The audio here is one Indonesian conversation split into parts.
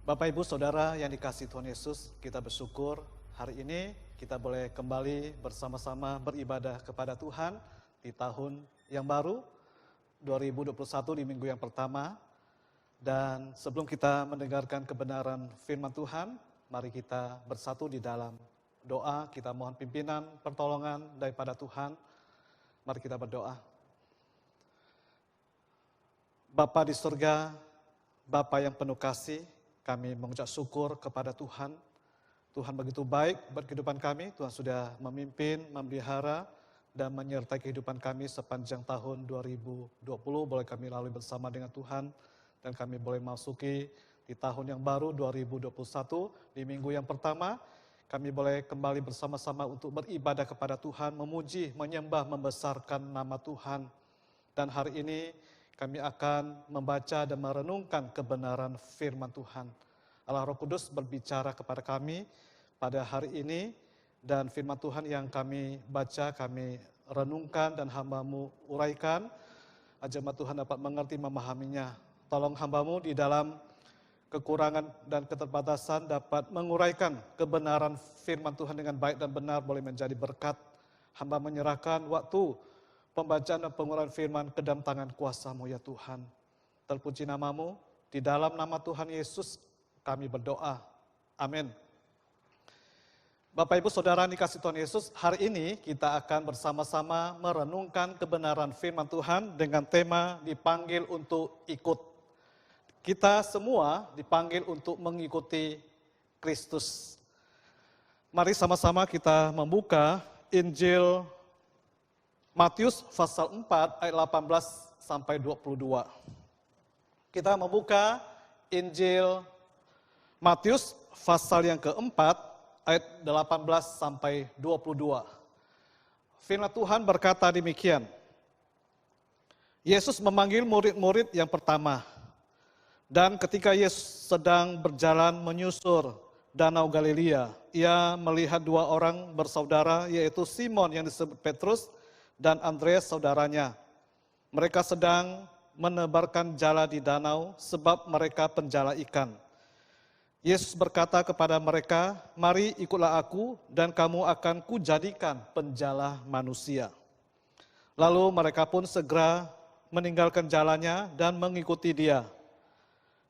Bapak Ibu Saudara yang dikasihi Tuhan Yesus, kita bersyukur hari ini kita boleh kembali bersama-sama beribadah kepada Tuhan di tahun yang baru 2021 di minggu yang pertama. Dan sebelum kita mendengarkan kebenaran firman Tuhan, mari kita bersatu di dalam doa. Kita mohon pimpinan, pertolongan daripada Tuhan. Mari kita berdoa. Bapa di surga, Bapa yang penuh kasih, kami mengucap syukur kepada Tuhan. Tuhan begitu baik buat kehidupan kami. Tuhan sudah memimpin, memelihara, dan menyertai kehidupan kami sepanjang tahun 2020. Boleh kami lalui bersama dengan Tuhan. Dan kami boleh masuki di tahun yang baru 2021. Di minggu yang pertama, kami boleh kembali bersama-sama untuk beribadah kepada Tuhan. Memuji, menyembah, membesarkan nama Tuhan. Dan hari ini kami akan membaca dan merenungkan kebenaran firman Tuhan. Allah Roh Kudus berbicara kepada kami pada hari ini, dan firman Tuhan yang kami baca, kami renungkan dan hamba-Mu uraikan, agar Tuhan dapat mengerti, memahaminya. Tolong hamba-Mu di dalam kekurangan dan keterbatasan dapat menguraikan kebenaran firman Tuhan dengan baik dan benar, boleh menjadi berkat. Hamba menyerahkan waktu pembacaan dan penguraian firman ke dalam tangan kuasa-Mu ya Tuhan. Terpuji nama-Mu, di dalam nama Tuhan Yesus kami berdoa. Amin. Bapak Ibu Saudara dikasihi Tuhan Yesus, hari ini kita akan bersama-sama merenungkan kebenaran firman Tuhan dengan tema dipanggil untuk ikut. Kita semua dipanggil untuk mengikuti Kristus. Mari sama-sama kita membuka Injil Matius pasal 4 ayat 18 sampai 22. Kita membuka Injil Matius pasal yang keempat ayat 18 sampai 22. Firman Tuhan berkata demikian. Yesus memanggil murid-murid yang pertama. Dan ketika Yesus sedang berjalan menyusur Danau Galilea, ia melihat dua orang bersaudara, yaitu Simon yang disebut Petrus dan Andreas saudaranya. Mereka sedang menebarkan jala di danau sebab mereka penjala ikan. Yesus berkata kepada mereka, "Mari ikutlah aku dan kamu akan kujadikan penjala manusia." Lalu mereka pun segera meninggalkan jalannya dan mengikuti dia.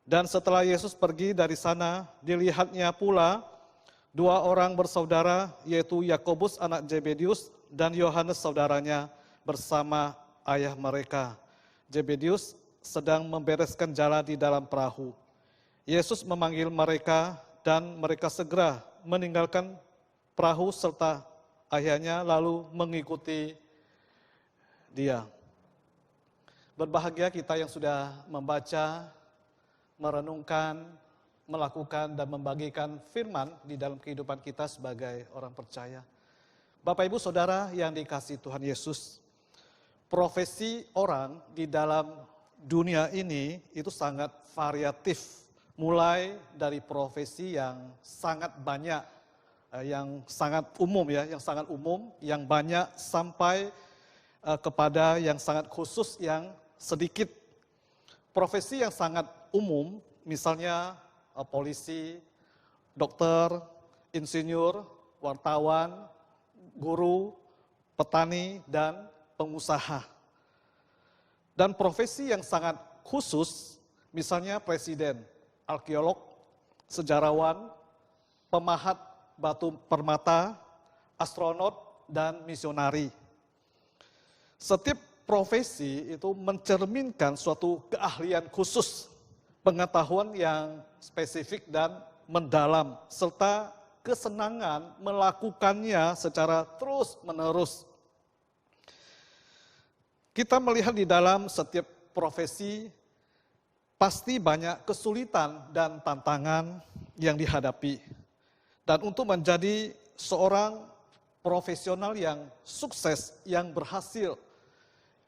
Dan setelah Yesus pergi dari sana, dilihatnya pula dua orang bersaudara, yaitu Yakobus anak Zebedius dan Yohanes saudaranya bersama ayah mereka. Zebedius sedang membereskan jala di dalam perahu. Yesus memanggil mereka dan mereka segera meninggalkan perahu serta ayahnya lalu mengikuti dia. Berbahagia kita yang sudah membaca, merenungkan, melakukan dan membagikan firman di dalam kehidupan kita sebagai orang percaya. Bapak Ibu Saudara yang dikasihi Tuhan Yesus, profesi orang di dalam dunia ini itu sangat variatif. Mulai dari profesi yang sangat banyak, yang sangat umum ya, yang banyak sampai kepada yang sangat khusus, yang sedikit. Profesi yang sangat umum, misalnya polisi, dokter, insinyur, wartawan, guru, petani, dan pengusaha. Dan profesi yang sangat khusus, misalnya presiden, arkeolog, sejarawan, pemahat batu permata, astronot, dan misionari. Setiap profesi itu mencerminkan suatu keahlian khusus, pengetahuan yang spesifik dan mendalam, serta kesenangan melakukannya secara terus-menerus. Kita melihat di dalam setiap profesi, pasti banyak kesulitan dan tantangan yang dihadapi. Dan untuk menjadi seorang profesional yang sukses, yang berhasil,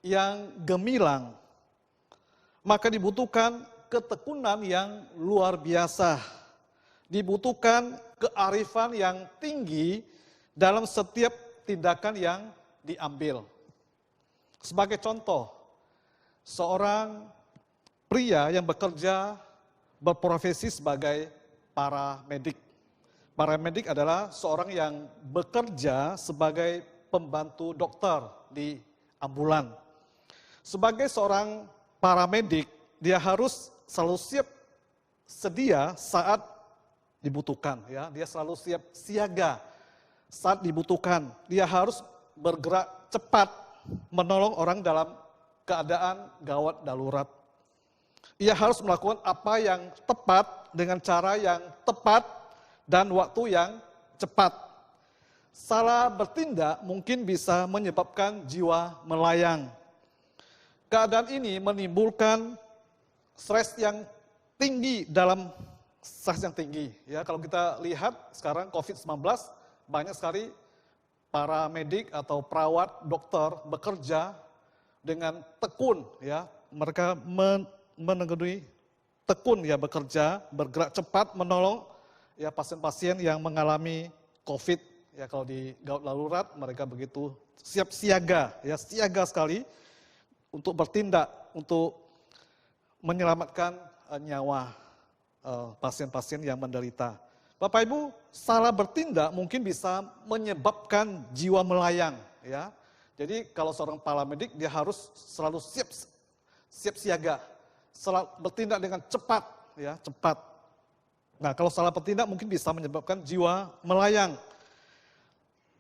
yang gemilang, maka dibutuhkan ketekunan yang luar biasa. Dibutuhkan kearifan yang tinggi dalam setiap tindakan yang diambil. Sebagai contoh, seorang pria yang bekerja berprofesi sebagai paramedik. Paramedik adalah seorang yang bekerja sebagai pembantu dokter di ambulan. Sebagai seorang paramedik, dia harus selalu siap sedia saat dibutuhkan, ya. Dia selalu siap siaga saat dibutuhkan. Dia harus bergerak cepat menolong orang dalam keadaan gawat darurat. Ia harus melakukan apa yang tepat dengan cara yang tepat dan waktu yang cepat. Salah bertindak mungkin bisa menyebabkan jiwa melayang. Keadaan ini menimbulkan stres yang tinggi ya. Kalau kita lihat sekarang COVID-19 banyak sekali para medik atau perawat dokter bekerja dengan tekun ya. Mereka meneguni tekun ya, bekerja, bergerak cepat menolong ya pasien-pasien yang mengalami COVID ya. Kalau di gawat darurat mereka begitu siap siaga ya, siaga sekali untuk bertindak untuk menyelamatkan nyawa pasien-pasien yang menderita. Bapak Ibu, salah bertindak mungkin bisa menyebabkan jiwa melayang ya. Jadi kalau seorang paramedik dia harus selalu siap siaga, selalu bertindak dengan cepat ya, cepat. Nah, kalau salah bertindak mungkin bisa menyebabkan jiwa melayang.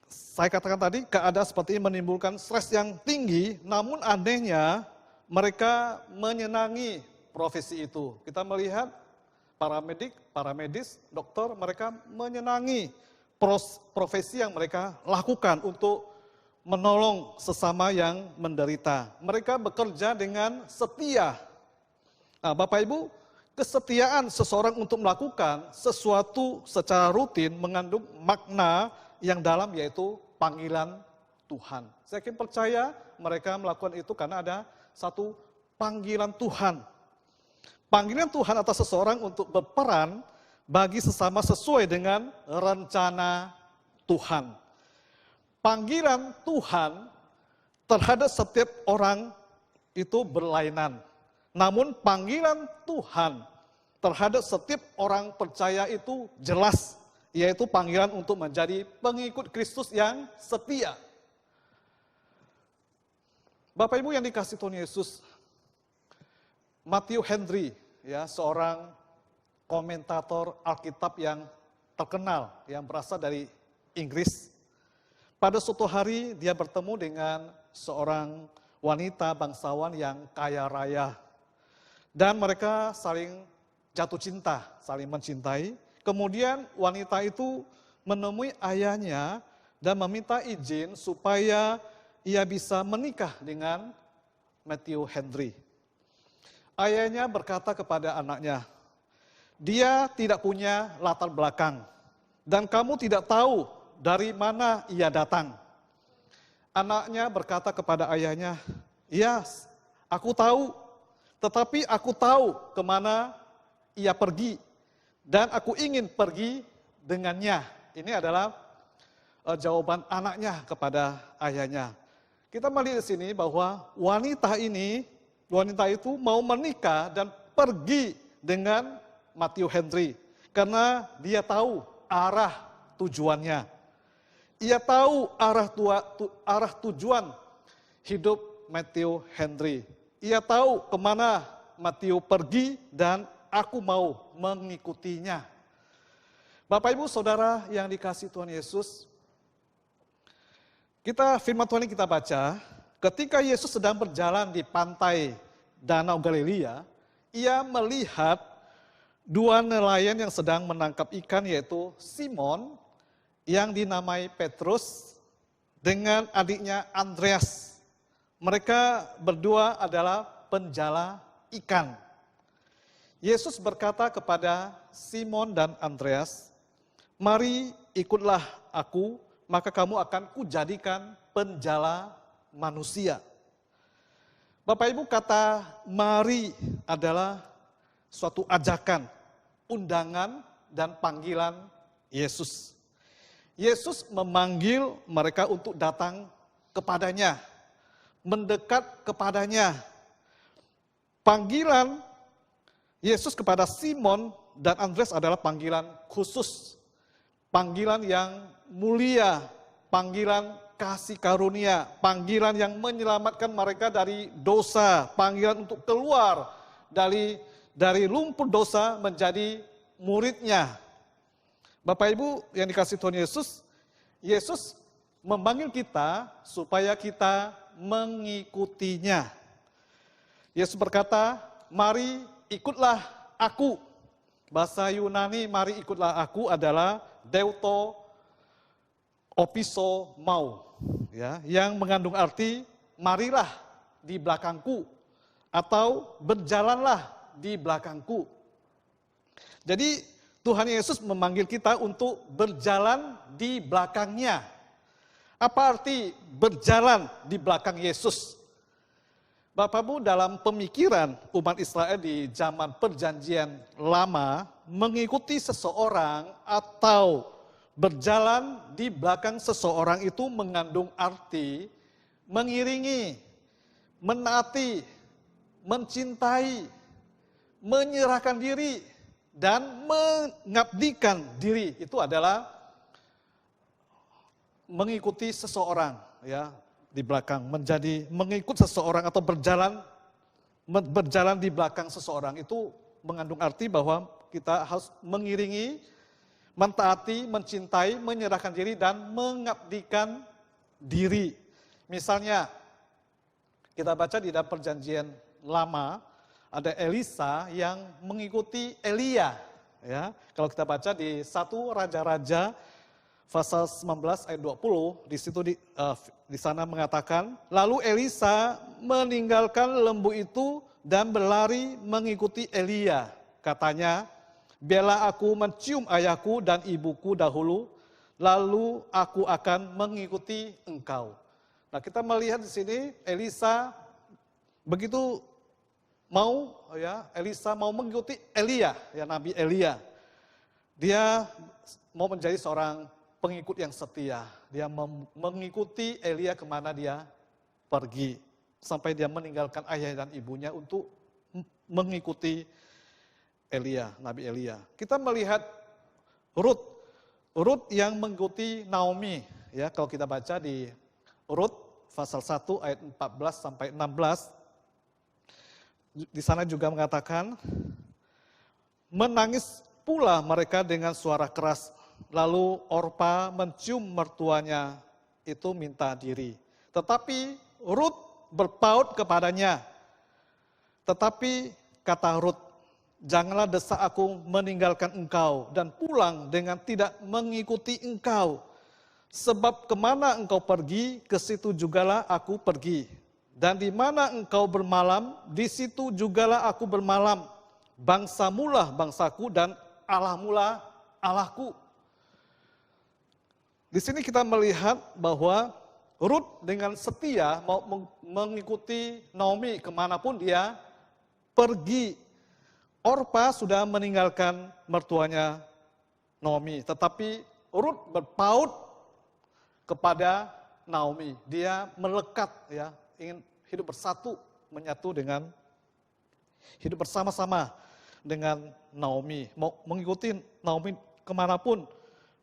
Saya katakan tadi keadaan seperti ini menimbulkan stres yang tinggi, namun anehnya mereka menyenangi profesi itu. Kita melihat paramedik, paramedis, dokter, mereka menyenangi profesi yang mereka lakukan untuk menolong sesama yang menderita. Mereka bekerja dengan setia. Nah, Bapak Ibu, kesetiaan seseorang untuk melakukan sesuatu secara rutin mengandung makna yang dalam, yaitu panggilan Tuhan. Saya yakin percaya mereka melakukan itu karena ada satu panggilan Tuhan. Panggilan Tuhan atas seseorang untuk berperan bagi sesama sesuai dengan rencana Tuhan. Panggilan Tuhan terhadap setiap orang itu berlainan. Namun panggilan Tuhan terhadap setiap orang percaya itu jelas, yaitu panggilan untuk menjadi pengikut Kristus yang setia. Bapak Ibu yang dikasihi Tuhan Yesus, Matthew Henry, ya, seorang komentator Alkitab yang terkenal, yang berasal dari Inggris. Pada suatu hari dia bertemu dengan seorang wanita bangsawan yang kaya raya. Dan mereka saling jatuh cinta, saling mencintai. Kemudian wanita itu menemui ayahnya dan meminta izin supaya ia bisa menikah dengan Matthew Henry. Ayahnya berkata kepada anaknya, dia tidak punya latar belakang dan kamu tidak tahu dari mana ia datang. Anaknya berkata kepada ayahnya, ya, aku tahu, tetapi aku tahu kemana ia pergi dan aku ingin pergi dengannya. Ini adalah jawaban anaknya kepada ayahnya. Kita melihat di sini bahwa wanita itu mau menikah dan pergi dengan Matthew Henry karena dia tahu arah tujuannya. Ia tahu arah tujuan hidup Matthew Henry. Ia tahu kemana Matthew pergi dan aku mau mengikutinya. Bapak Ibu Saudara yang dikasihi Tuhan Yesus, firman Tuhan yang kita baca, ketika Yesus sedang berjalan di pantai Danau Galilea, ia melihat dua nelayan yang sedang menangkap ikan, yaitu Simon yang dinamai Petrus dengan adiknya Andreas. Mereka berdua adalah penjala ikan. Yesus berkata kepada Simon dan Andreas, mari ikutlah aku, maka kamu akan kujadikan penjala manusia. Bapak Ibu, kata mari adalah suatu ajakan, undangan dan panggilan Yesus. Yesus memanggil mereka untuk datang kepadanya, mendekat kepadanya. Panggilan Yesus kepada Simon dan Andreas adalah panggilan khusus. Panggilan yang mulia, panggilan kasih karunia, panggilan yang menyelamatkan mereka dari dosa, panggilan untuk keluar dari lumpur dosa menjadi muridnya. Bapak Ibu yang dikasihi Tuhan Yesus, Yesus memanggil kita supaya kita mengikutinya. Yesus berkata, mari ikutlah aku. Bahasa Yunani mari ikutlah aku adalah deuto opiso mau, ya, yang mengandung arti marilah di belakangku atau berjalanlah di belakangku. Jadi Tuhan Yesus memanggil kita untuk berjalan di belakangnya. Apa arti berjalan di belakang Yesus? Bapak Ibu, dalam pemikiran umat Israel di zaman perjanjian lama, mengikuti seseorang atau berjalan di belakang seseorang itu mengandung arti mengiringi, menaati, mencintai, menyerahkan diri, dan mengabdikan diri. Itu adalah mengikuti seseorang, ya, di belakang, menjadi mengikut seseorang atau berjalan di belakang seseorang itu mengandung arti bahwa kita harus mengiringi, mentaati, mencintai, menyerahkan diri dan mengabdikan diri. Misalnya kita baca di dalam perjanjian lama ada Elisa yang mengikuti Elia, ya. Kalau kita baca di 1 Raja-Raja pasal 19 ayat 20, di situ di sana mengatakan, lalu Elisa meninggalkan lembu itu dan berlari mengikuti Elia. Katanya, biarlah aku mencium ayahku dan ibuku dahulu, lalu aku akan mengikuti engkau. Nah, kita melihat di sini Elisa begitu Elisa mau mengikuti Elia, ya, Nabi Elia. Dia mau menjadi seorang pengikut yang setia. Dia mengikuti Elia kemana dia pergi. Sampai dia meninggalkan ayah dan ibunya untuk mengikuti Elia, Nabi Elia. Kita melihat Rut yang mengikuti Naomi. Ya, kalau kita baca di Rut pasal 1 ayat 14 sampai 16, di sana juga mengatakan, menangis pula mereka dengan suara keras. Lalu Orpa mencium mertuanya itu minta diri. Tetapi Rut berpaut kepadanya. Tetapi kata Rut, janganlah desak aku meninggalkan engkau dan pulang dengan tidak mengikuti engkau. Sebab kemana engkau pergi, ke situ jugalah aku pergi. Dan di mana engkau bermalam, di situ jugalah aku bermalam. Bangsamulah bangsaku dan Allahmulah Allahku. Di sini kita melihat bahwa Rut dengan setia mau mengikuti Naomi kemanapun dia pergi. Orpa sudah meninggalkan mertuanya Naomi, tetapi Rut berpaut kepada Naomi. Dia melekat, ya, ingin hidup bersatu, menyatu dengan hidup bersama-sama dengan Naomi, mau mengikuti Naomi kemanapun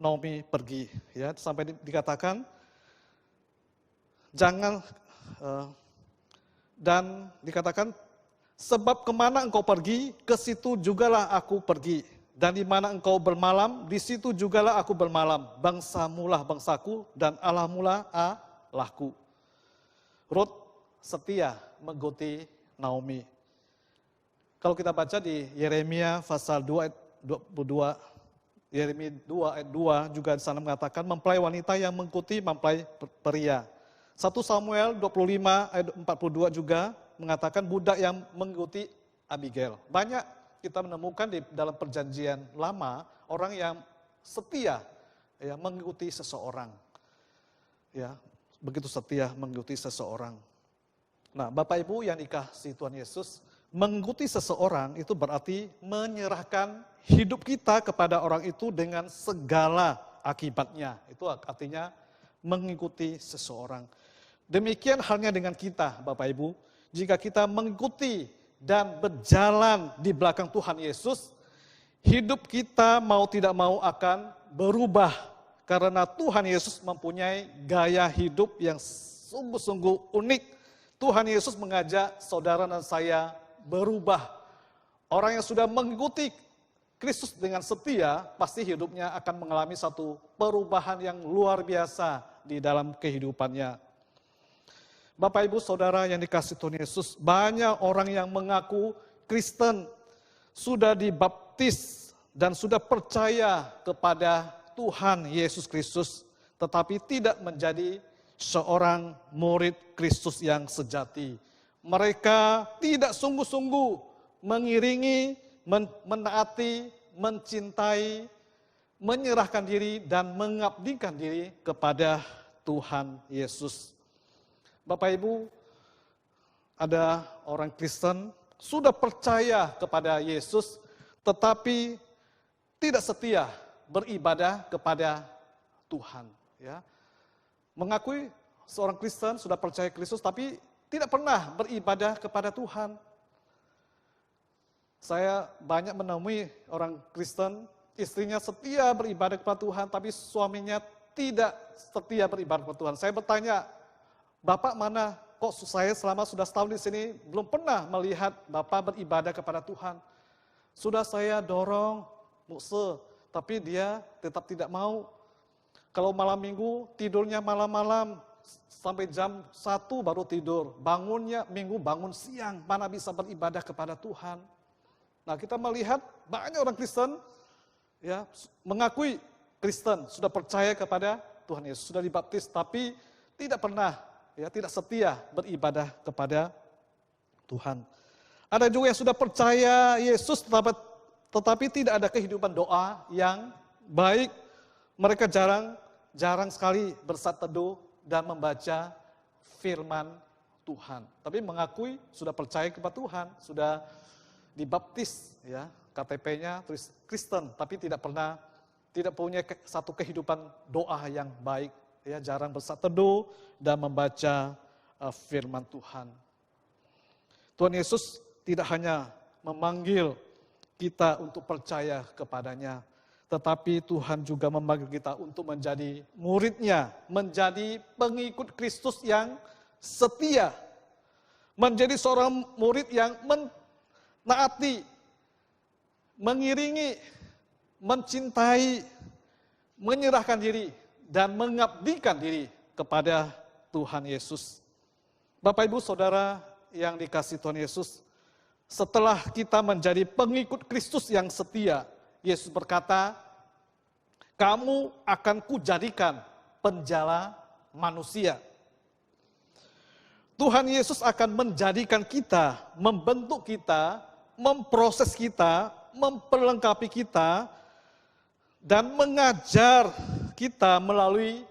Naomi pergi, ya, sampai dikatakan dan dikatakan sebab kemana engkau pergi, ke situ jugalah aku pergi, dan di mana engkau bermalam, di situ jugalah aku bermalam. Bangsamulah bangsaku dan Allahmulah Allahku. Rut setia mengikuti Naomi. Kalau kita baca di Yeremia pasal 2 ayat 22, Yeremia 2 ayat 2 juga di sana mengatakan mempelai wanita yang mengikuti mempelai pria. 1 Samuel 25 ayat 42 juga mengatakan budak yang mengikuti Abigail. Banyak kita menemukan di dalam perjanjian lama orang yang setia, ya, mengikuti seseorang. Ya, begitu setia mengikuti seseorang. Nah, Bapak Ibu yang dikasihi Tuhan Yesus, mengikuti seseorang itu berarti menyerahkan hidup kita kepada orang itu dengan segala akibatnya. Itu artinya mengikuti seseorang. Demikian halnya dengan kita, Bapak Ibu. Jika kita mengikuti dan berjalan di belakang Tuhan Yesus, hidup kita mau tidak mau akan berubah. Karena Tuhan Yesus mempunyai gaya hidup yang sungguh-sungguh unik. Tuhan Yesus mengajak saudara dan saya berubah. Orang yang sudah mengikuti Kristus dengan setia, pasti hidupnya akan mengalami satu perubahan yang luar biasa di dalam kehidupannya. Bapak, Ibu, Saudara yang dikasihi Tuhan Yesus, banyak orang yang mengaku Kristen, sudah dibaptis dan sudah percaya kepada Tuhan Yesus Kristus, tetapi tidak menjadi seorang murid Kristus yang sejati. Mereka tidak sungguh-sungguh mengiringi, menaati, mencintai, menyerahkan diri dan mengabdikan diri kepada Tuhan Yesus. Bapak Ibu, ada orang Kristen sudah percaya kepada Yesus, tetapi tidak setia beribadah kepada Tuhan. Ya. Mengakui seorang Kristen sudah percaya Kristus, tapi tidak pernah beribadah kepada Tuhan. Saya banyak menemui orang Kristen, istrinya setia beribadah kepada Tuhan, tapi suaminya tidak setia beribadah kepada Tuhan. Saya bertanya, Bapak mana? Kok saya selama sudah setahun di sini belum pernah melihat Bapak beribadah kepada Tuhan. Sudah saya dorong, mukse, tapi dia tetap tidak mau. Kalau malam minggu tidurnya malam-malam sampai jam 1 baru tidur. Bangunnya minggu bangun siang, mana bisa beribadah kepada Tuhan. Nah, kita melihat banyak orang Kristen ya mengakui Kristen, sudah percaya kepada Tuhan Yesus, sudah dibaptis, tapi tidak pernah tidak setia beribadah kepada Tuhan. Ada juga yang sudah percaya Yesus tetapi tidak ada kehidupan doa yang baik. Mereka jarang sekali bersaat teduh dan membaca firman Tuhan. Tapi mengakui sudah percaya kepada Tuhan, sudah dibaptis, ya KTP-nya tulis Kristen, tapi tidak punya satu kehidupan doa yang baik. Ya, jarang bersaat teduh dan membaca firman Tuhan. Tuhan Yesus tidak hanya memanggil kita untuk percaya kepadanya, tetapi Tuhan juga memanggil kita untuk menjadi murid-Nya, menjadi pengikut Kristus yang setia, menjadi seorang murid yang menaati, mengiringi, mencintai, menyerahkan diri, dan mengabdikan diri kepada Tuhan Yesus. Bapak, Ibu, Saudara yang dikasihi Tuhan Yesus, setelah kita menjadi pengikut Kristus yang setia, Yesus berkata, kamu akan kujadikan penjala manusia. Tuhan Yesus akan menjadikan kita, membentuk kita, memproses kita, memperlengkapi kita, dan mengajar kita melalui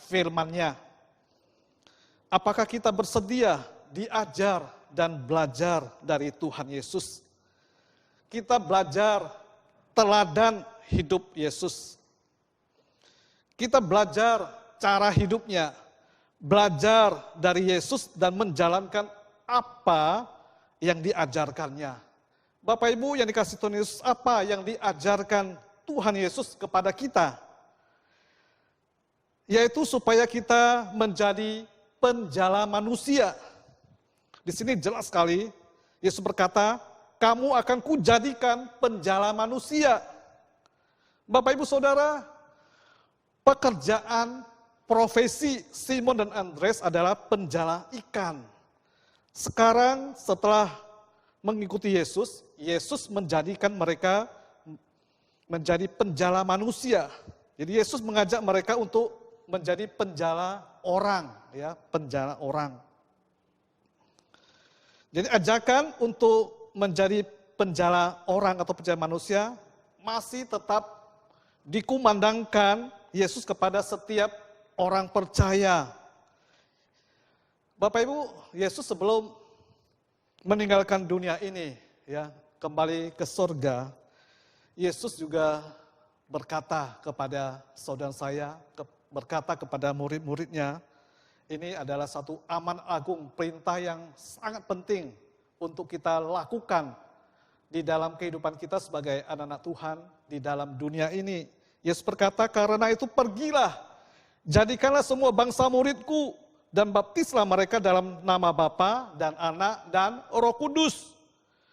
firman-Nya. Apakah kita bersedia diajar dan belajar dari Tuhan Yesus? Kita belajar teladan hidup Yesus. Kita belajar cara hidupnya, belajar dari Yesus dan menjalankan apa yang diajarkannya. Bapak Ibu yang dikasihi Tuhan Yesus, apa yang diajarkan Tuhan Yesus kepada kita? Yaitu supaya kita menjadi penjala manusia. Di sini jelas sekali, Yesus berkata, kamu akan kujadikan penjala manusia. Bapak, Ibu, Saudara, pekerjaan profesi Simon dan Andreas adalah penjala ikan. Sekarang setelah mengikuti Yesus, Yesus menjadikan mereka menjadi penjala manusia. Jadi Yesus mengajak mereka untuk menjadi penjala orang, ya, penjala orang. Jadi ajakan untuk menjadi penjala orang atau penjala manusia masih tetap dikumandangkan Yesus kepada setiap orang percaya. Bapak Ibu, Yesus sebelum meninggalkan dunia ini, ya, kembali ke surga, Yesus juga berkata kepada saudara saya, berkata kepada murid-muridnya, ini adalah satu amanat agung, perintah yang sangat penting untuk kita lakukan di dalam kehidupan kita sebagai anak-anak Tuhan di dalam dunia ini. Yesus berkata, karena itu pergilah, jadikanlah semua bangsa muridku, dan baptislah mereka dalam nama Bapa dan Anak dan Roh Kudus.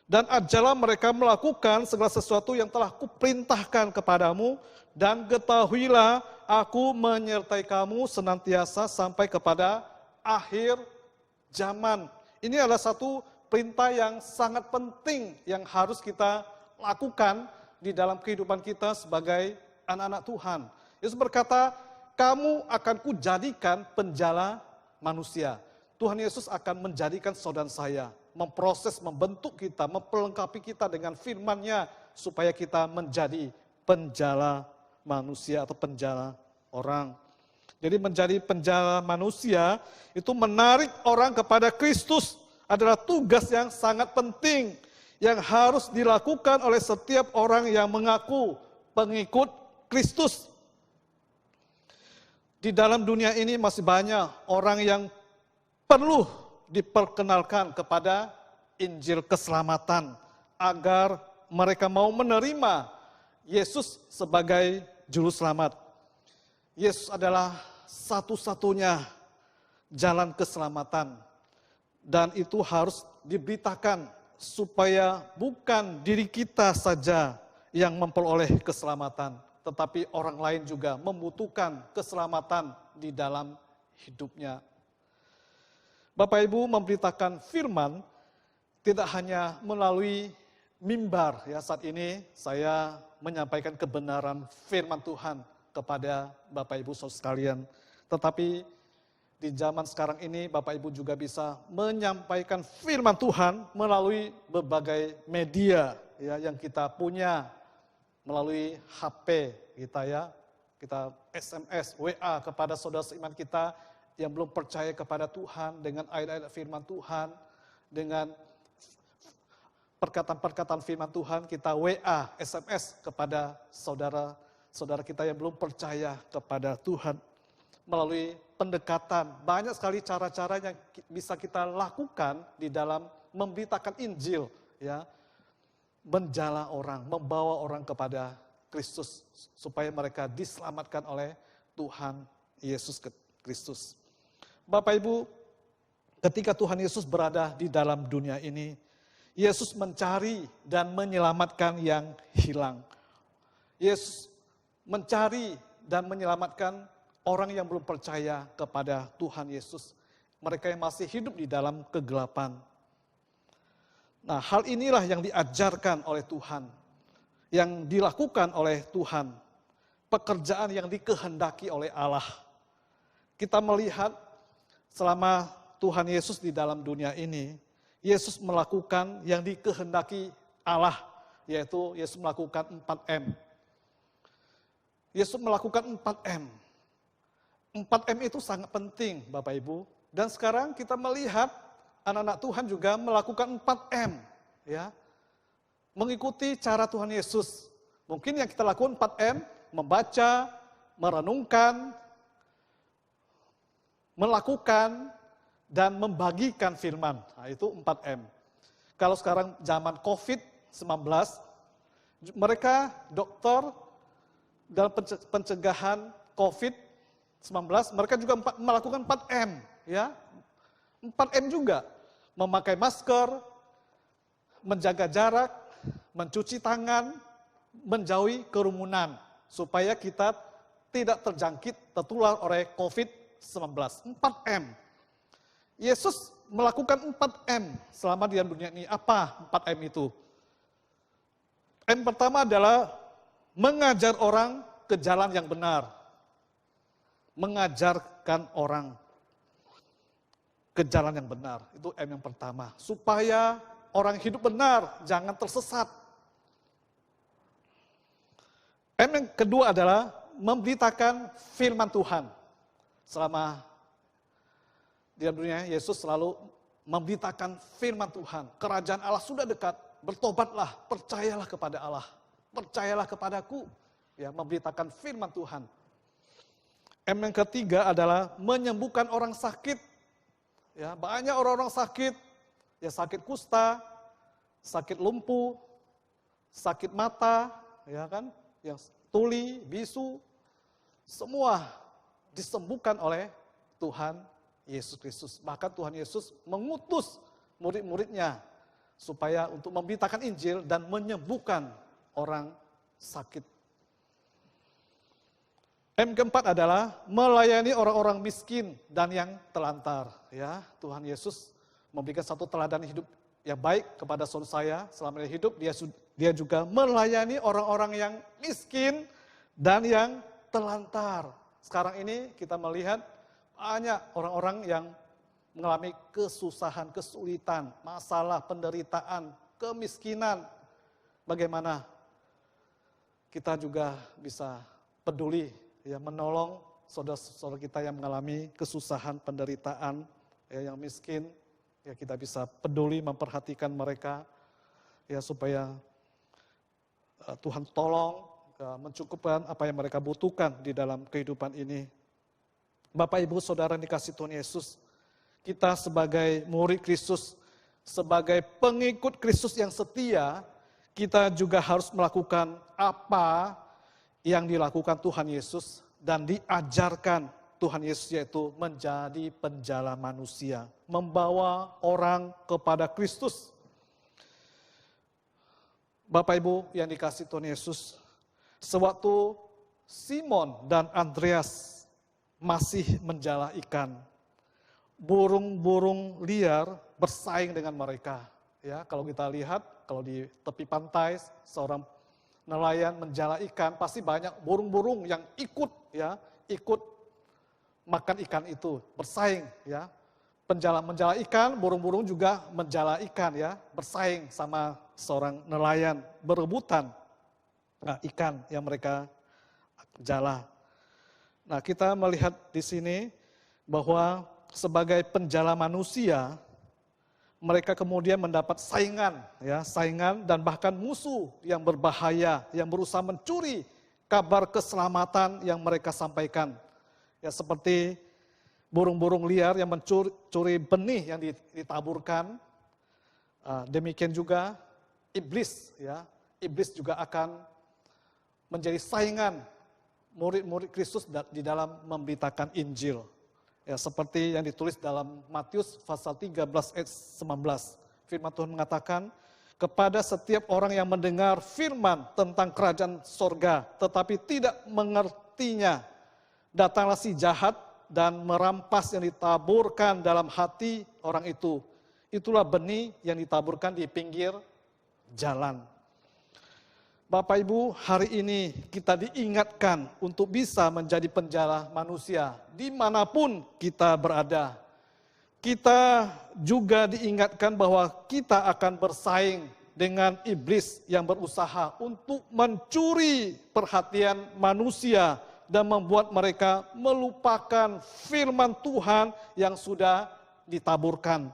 Dan ajarlah mereka melakukan segala sesuatu yang telah kuperintahkan kepadamu, dan ketahuilah aku menyertai kamu senantiasa sampai kepada akhir zaman. Ini adalah satu perintah yang sangat penting yang harus kita lakukan di dalam kehidupan kita sebagai anak-anak Tuhan. Yesus berkata, kamu akan kujadikan penjala manusia. Tuhan Yesus akan menjadikan saudara saya, memproses, membentuk kita, memperlengkapi kita dengan firman-Nya supaya kita menjadi penjala manusia atau penjala orang. Jadi menjadi penjala manusia itu menarik orang kepada Kristus adalah tugas yang sangat penting yang harus dilakukan oleh setiap orang yang mengaku pengikut Kristus. Di dalam dunia ini masih banyak orang yang perlu diperkenalkan kepada Injil keselamatan agar mereka mau menerima Yesus sebagai juru selamat. Yesus adalah satu-satunya jalan keselamatan dan itu harus diberitakan supaya bukan diri kita saja yang memperoleh keselamatan, tetapi orang lain juga membutuhkan keselamatan di dalam hidupnya. Bapak Ibu memberitakan firman tidak hanya melalui mimbar. Ya, saat ini saya menyampaikan kebenaran firman Tuhan kepada Bapak Ibu saudara sekalian. Tetapi di zaman sekarang ini Bapak Ibu juga bisa menyampaikan firman Tuhan melalui berbagai media ya, yang kita punya, melalui HP kita ya. Kita SMS, WA kepada saudara seiman kita yang belum percaya kepada Tuhan dengan ayat-ayat firman Tuhan, dengan perkataan-perkataan firman Tuhan, kita WA, SMS kepada saudara kita yang belum percaya kepada Tuhan. Melalui pendekatan, banyak sekali cara-cara yang bisa kita lakukan di dalam memberitakan Injil, ya, menjala orang, membawa orang kepada Kristus, supaya mereka diselamatkan oleh Tuhan Yesus Kristus. Bapak Ibu, ketika Tuhan Yesus berada di dalam dunia ini, Yesus mencari dan menyelamatkan yang hilang. Yesus mencari dan menyelamatkan orang yang belum percaya kepada Tuhan Yesus. Mereka yang masih hidup di dalam kegelapan. Nah, hal inilah yang diajarkan oleh Tuhan, yang dilakukan oleh Tuhan, pekerjaan yang dikehendaki oleh Allah. Kita melihat selama Tuhan Yesus di dalam dunia ini, Yesus melakukan yang dikehendaki Allah, yaitu Yesus melakukan 4M. Yesus melakukan 4M. 4M itu sangat penting Bapak Ibu. Dan sekarang kita melihat anak-anak Tuhan juga melakukan 4M. Ya, mengikuti cara Tuhan Yesus. Mungkin yang kita lakukan 4M, membaca, merenungkan, melakukan, dan membagikan firman. Nah, itu 4M. Kalau sekarang zaman COVID-19, mereka dokter dalam pencegahan COVID-19, mereka juga melakukan 4M. Ya, 4M juga, memakai masker, menjaga jarak, mencuci tangan, menjauhi kerumunan, supaya kita tidak terjangkit, tertular oleh COVID-19. 4M. Yesus melakukan 4M selama di dalam dunia ini. Apa 4M itu? M pertama adalah mengajar orang ke jalan yang benar. Mengajarkan orang ke jalan yang benar. Itu M yang pertama. Supaya orang hidup benar, jangan tersesat. M yang kedua adalah memberitakan firman Tuhan. Selama di dalam dunia, Yesus selalu memberitakan firman Tuhan. Kerajaan Allah sudah dekat, bertobatlah, percayalah kepada Allah. Percayalah kepadaku. Ya, memberitakan firman Tuhan. M yang ketiga adalah menyembuhkan orang sakit. Ya, banyak orang-orang sakit Ya sakit kusta, sakit lumpuh, sakit mata, ya kan, yang tuli, bisu, semua disembuhkan oleh Tuhan Yesus Kristus. Bahkan Tuhan Yesus mengutus murid-muridnya supaya untuk memberitakan Injil dan menyembuhkan orang sakit. M keempat adalah melayani orang-orang miskin dan yang telantar. Ya, Tuhan Yesus memberikan satu teladan hidup yang baik kepada saudara saya selama dia hidup. Dia juga melayani orang-orang yang miskin dan yang telantar. Sekarang ini kita melihat banyak orang-orang yang mengalami kesusahan, kesulitan, masalah, penderitaan, kemiskinan. Bagaimana kita juga bisa peduli, ya, menolong saudara-saudara kita yang mengalami kesusahan, penderitaan, ya, yang miskin. Ya, kita bisa peduli, memperhatikan mereka, ya, supaya Tuhan tolong, ya, mencukupkan apa yang mereka butuhkan di dalam kehidupan ini. Bapak, Ibu, Saudara dikasih Tuhan Yesus, kita sebagai murid Kristus, sebagai pengikut Kristus yang setia, kita juga harus melakukan apa yang dilakukan Tuhan Yesus dan diajarkan Tuhan Yesus, yaitu menjadi penjala manusia, membawa orang kepada Kristus. Bapak Ibu yang dikasih Tuhan Yesus, sewaktu Simon dan Andreas masih menjala ikan, burung-burung liar bersaing dengan mereka. Ya, kalau kita lihat, kalau di tepi pantai seorang nelayan menjala ikan, pasti banyak burung-burung yang ikut makan ikan itu, bersaing, ya. Penjala menjala ikan, burung-burung juga menjala ikan, ya, bersaing sama seorang nelayan, berebutan ikan yang mereka jala. Nah, kita melihat di sini bahwa sebagai penjala manusia, mereka kemudian mendapat saingan, ya, saingan dan bahkan musuh yang berbahaya, yang berusaha mencuri kabar keselamatan yang mereka sampaikan. Ya, seperti burung-burung liar yang mencuri benih yang ditaburkan, demikian juga iblis, ya, iblis juga akan menjadi saingan murid-murid Kristus di dalam memberitakan Injil. Ya, seperti yang ditulis dalam Matius pasal 13 ayat 19. Firman Tuhan mengatakan, kepada setiap orang yang mendengar firman tentang kerajaan sorga, tetapi tidak mengertinya, datanglah si jahat dan merampas yang ditaburkan dalam hati orang itu. Itulah benih yang ditaburkan di pinggir jalan. Bapak Ibu, hari ini kita diingatkan untuk bisa menjadi penjala manusia dimanapun kita berada. Kita juga diingatkan bahwa kita akan bersaing dengan iblis yang berusaha untuk mencuri perhatian manusia dan membuat mereka melupakan firman Tuhan yang sudah ditaburkan.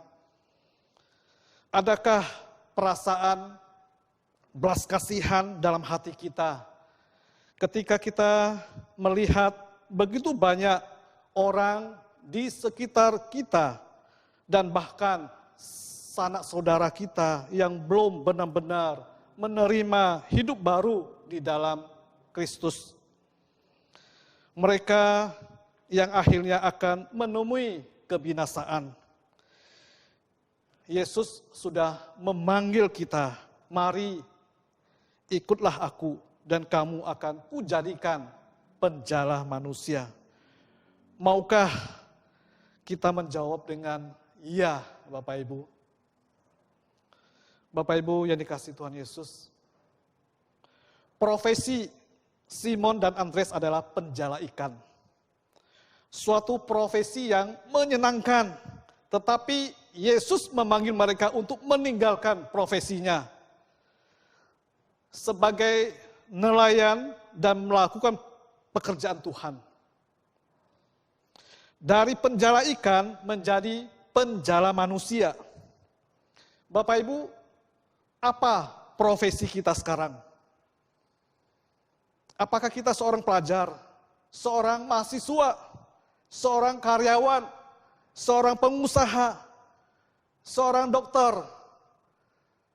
Adakah perasaan belas kasihan dalam hati kita ketika kita melihat begitu banyak orang di sekitar kita dan bahkan sanak saudara kita yang belum benar-benar menerima hidup baru di dalam Kristus. Mereka yang akhirnya akan menemui kebinasaan. Yesus sudah memanggil kita, mari ikutlah aku dan kamu akan kujadikan penjala manusia. Maukah kita menjawab dengan iya, Bapak Ibu? Bapak Ibu yang dikasihi Tuhan Yesus, profesi Simon dan Andreas adalah penjala ikan. Suatu profesi yang menyenangkan, tetapi Yesus memanggil mereka untuk meninggalkan profesinya sebagai nelayan dan melakukan pekerjaan Tuhan. Dari penjala ikan menjadi penjala manusia. Bapak Ibu, apa profesi kita sekarang? Apakah kita seorang pelajar, seorang mahasiswa, seorang karyawan, seorang pengusaha, seorang dokter,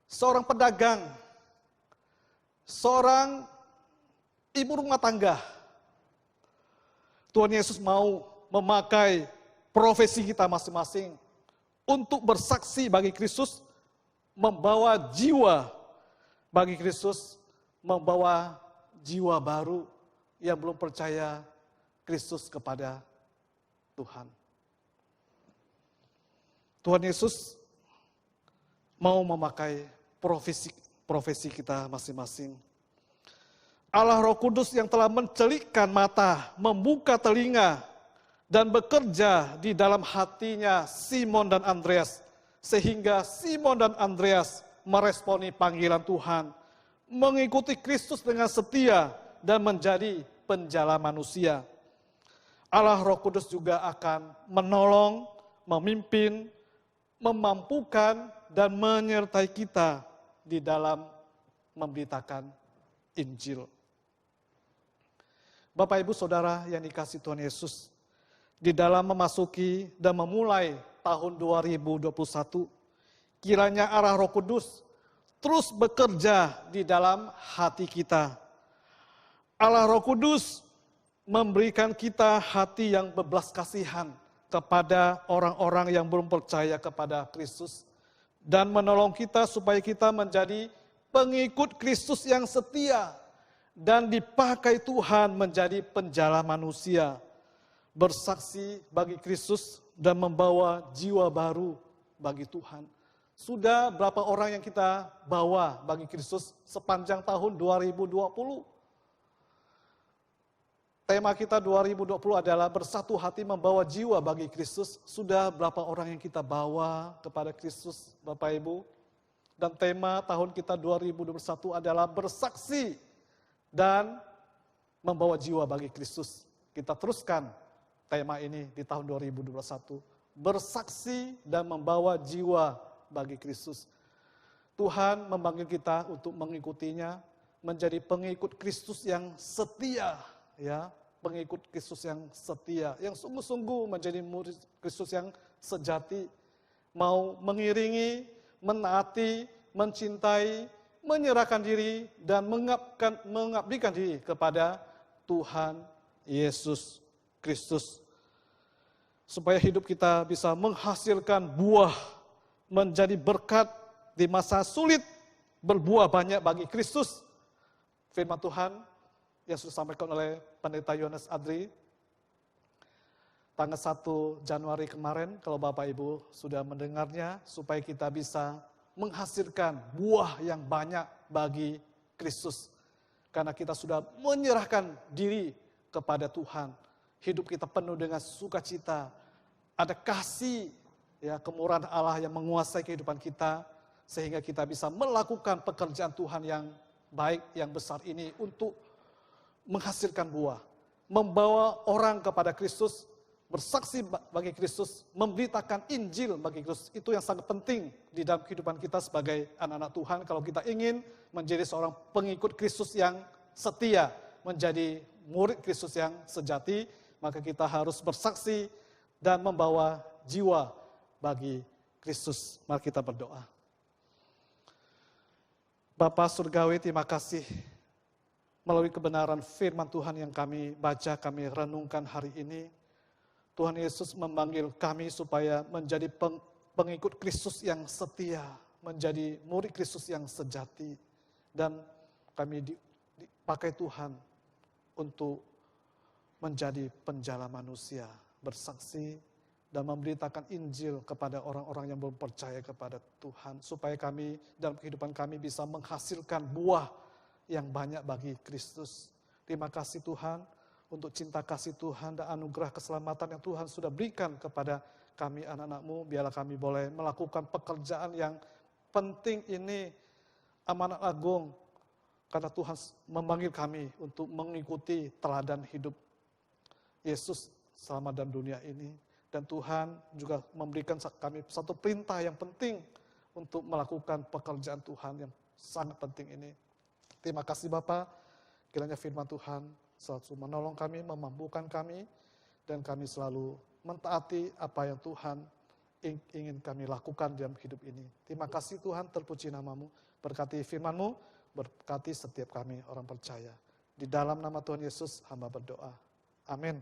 seorang pedagang, seorang ibu rumah tangga. Tuhan Yesus mau memakai profesi kita masing-masing untuk bersaksi bagi Kristus, membawa jiwa bagi Kristus, membawa jiwa baru yang belum percaya Kristus kepada Tuhan. Tuhan Yesus mau memakai profesi kita masing-masing. Allah Roh Kudus yang telah mencelikkan mata, membuka telinga, dan bekerja di dalam hatinya Simon dan Andreas. Sehingga Simon dan Andreas meresponi panggilan Tuhan, mengikuti Kristus dengan setia dan menjadi penjala manusia. Allah Roh Kudus juga akan menolong, memimpin, memampukan, dan menyertai kita di dalam memberitakan Injil. Bapak, Ibu, Saudara yang dikasihi Tuhan Yesus, di dalam memasuki dan memulai tahun 2021, kiranya arah Roh Kudus terus bekerja di dalam hati kita. Allah Roh Kudus memberikan kita hati yang berbelas kasihan kepada orang-orang yang belum percaya kepada Kristus, dan menolong kita supaya kita menjadi pengikut Kristus yang setia dan dipakai Tuhan menjadi penjala manusia, bersaksi bagi Kristus dan membawa jiwa baru bagi Tuhan. Sudah berapa orang yang kita bawa bagi Kristus sepanjang tahun 2020? Tema kita 2020 adalah bersatu hati membawa jiwa bagi Kristus. Sudah berapa orang yang kita bawa kepada Kristus, Bapak Ibu? Dan tema tahun kita 2021 adalah bersaksi dan membawa jiwa bagi Kristus. Kita teruskan tema ini di tahun 2021. Bersaksi dan membawa jiwa bagi Kristus. Tuhan memanggil kita untuk mengikutinya, menjadi pengikut Kristus yang setia, ya, pengikut Kristus yang setia, yang sungguh-sungguh menjadi murid Kristus yang sejati, mau mengiringi, menaati, mencintai, menyerahkan diri, dan mengabdikan diri kepada Tuhan Yesus Kristus. Supaya hidup kita bisa menghasilkan buah, menjadi berkat di masa sulit, berbuah banyak bagi Kristus. Firman Tuhan yang sudah disampaikan oleh Pendeta Yohanes Adri, tanggal 1 Januari kemarin, kalau Bapak Ibu sudah mendengarnya, supaya kita bisa menghasilkan buah yang banyak bagi Kristus. Karena kita sudah menyerahkan diri kepada Tuhan. Hidup kita penuh dengan sukacita. Ada kasih, ya, kemurahan Allah yang menguasai kehidupan kita. Sehingga kita bisa melakukan pekerjaan Tuhan yang baik, yang besar ini untuk menghasilkan buah. Membawa orang kepada Kristus, bersaksi bagi Kristus, memberitakan Injil bagi Kristus. Itu yang sangat penting di dalam kehidupan kita sebagai anak-anak Tuhan. Kalau kita ingin menjadi seorang pengikut Kristus yang setia, menjadi murid Kristus yang sejati, maka kita harus bersaksi dan membawa jiwa bagi Kristus. Mari kita berdoa. Bapa Surgawi, terima kasih melalui kebenaran firman Tuhan yang kami baca, kami renungkan hari ini. Tuhan Yesus memanggil kami supaya menjadi pengikut Kristus yang setia, menjadi murid Kristus yang sejati. Dan kami dipakai Tuhan untuk menjadi penjala manusia, bersaksi dan memberitakan Injil kepada orang-orang yang belum percaya kepada Tuhan. Supaya kami dalam kehidupan kami bisa menghasilkan buah yang banyak bagi Kristus. Terima kasih Tuhan untuk cinta kasih Tuhan dan anugerah keselamatan yang Tuhan sudah berikan kepada kami anak-anak-Mu. Biarlah kami boleh melakukan pekerjaan yang penting ini, amanat agung. Karena Tuhan memanggil kami untuk mengikuti teladan hidup Yesus selama dalam dunia ini. Dan Tuhan juga memberikan kami satu perintah yang penting untuk melakukan pekerjaan Tuhan yang sangat penting ini. Terima kasih Bapa, kiranya firman Tuhan selalu menolong kami, memampukan kami, dan kami selalu mentaati apa yang Tuhan ingin kami lakukan dalam hidup ini. Terima kasih Tuhan, terpuji namamu, berkati firman-Mu, berkati setiap kami orang percaya. Di dalam nama Tuhan Yesus hamba berdoa. Amin.